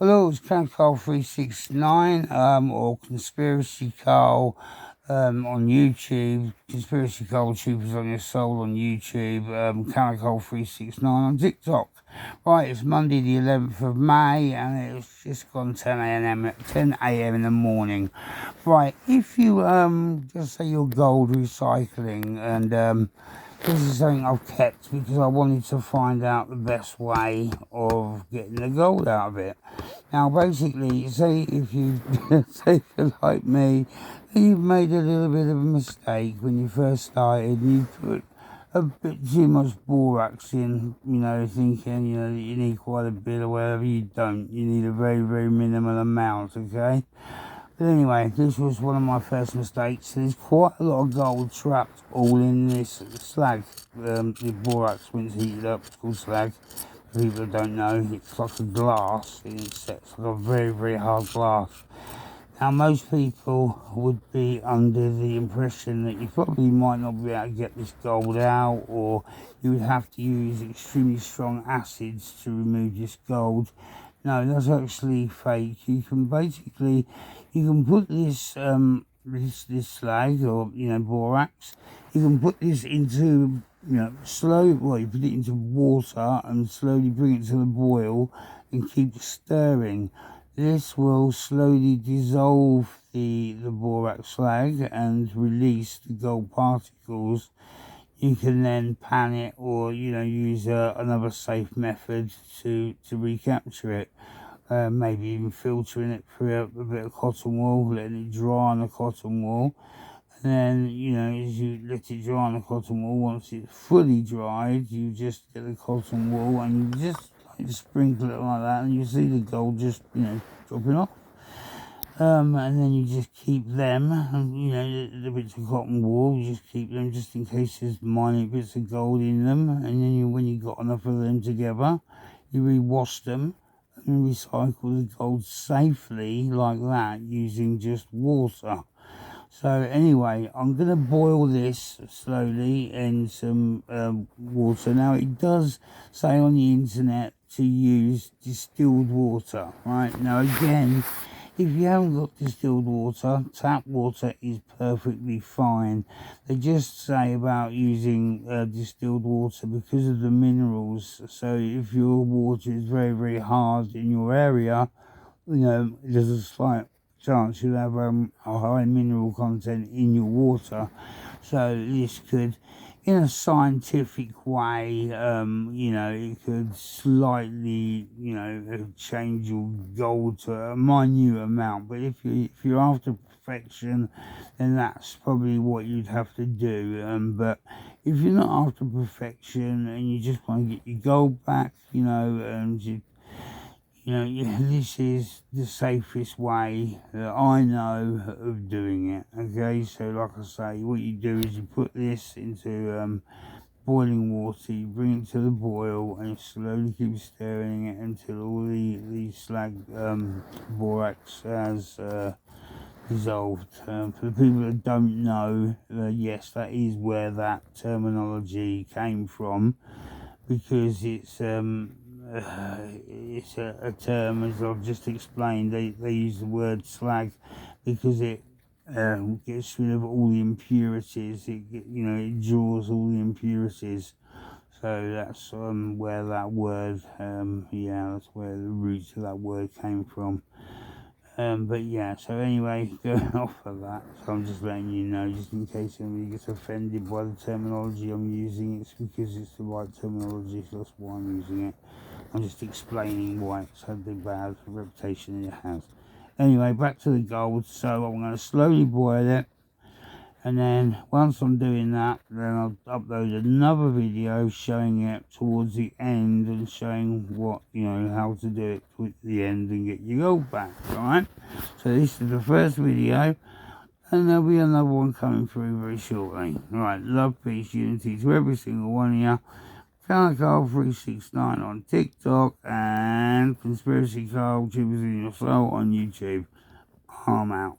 Hello, it's Carl 369 or Conspiracy Carl on YouTube. Conspiracy Carl Troopers on Your Soul on YouTube. Carl 369 on TikTok. Right, it's Monday the 11th of May and it's just gone 10 a.m. in the morning. Right, if you just say you're gold recycling, and this is something I've kept because I wanted to find out the best way of getting the gold out of it. Now, basically, say if you say if you're like me, and you've made a little bit of a mistake when you first started, and you put a bit too much borax in, thinking, that you need quite a bit or whatever. You don't. You need a very, very minimal amount, okay? But anyway, this was one of my first mistakes. There's quite a lot of gold trapped all in this slag. The borax, when it's heated up, it's called slag. For people that don't know, it's like a glass. It's like a very, very hard glass. Now, most people would be under the impression that you probably might not be able to get this gold out, or you would have to use extremely strong acids to remove this gold. No, that's actually fake. You can put this this slag, or borax. You can put this into you put it into water and slowly bring it to the boil and keep stirring. This will slowly dissolve the borax slag and release the gold particles. You can then pan it, or use another safe method to recapture it. Maybe even filtering it through a bit of cotton wool, letting it dry on the cotton wool. And then, as you let it dry on the cotton wool, once it's fully dried, you just get the cotton wool and you just sprinkle it like that, and you see the gold just, dropping off. And then you just keep them, and, the bits of cotton wool, you just keep them just in case there's minute bits of gold in them. And then when you've got enough of them together, you rewash them and recycle the gold safely like that using just water. So anyway, I'm going to boil this slowly in some water. Now, it does say on the internet to use distilled water, right? Now, again, if you haven't got distilled water, tap water is perfectly fine. They just say about using distilled water because of the minerals. So if your water is very, very hard in your area, there's a slight chance you'll have a high mineral content in your water. So this could, in a scientific way, it could slightly, change your gold to a minute amount. But if you're after perfection, then that's probably what you'd have to do. But if you're not after perfection and you just want to get your gold back, this is the safest way that I know of doing it. Okay, so like I say, what you do is you put this into boiling water, you bring it to the boil, and you slowly keep stirring it until all the slag borax has dissolved. For the people that don't know, yes, that is where that terminology came from, because it's a term, as I've just explained. They use the word slag because it gets rid of all the impurities. It draws all the impurities. So that's where that word, that's where the roots of that word came from. But yeah, so anyway, going off of that, so I'm just letting you know, just in case anybody gets offended by the terminology I'm using. It's because it's the right terminology, so that's why I'm using it. I'm just explaining why it's had the bad reputation it has. Anyway, back to the gold. So I'm going to slowly boil it, and then once I'm doing that, then I'll upload another video showing it towards the end and showing what, how to do it towards the end and get your gold back. Alright, so this is the first video, and there'll be another one coming through very shortly. Alright, love, peace, unity to every single one of you. Carl 369 on TikTok, and Conspiracy Carl Troopers in Your Soul on YouTube. I'm out.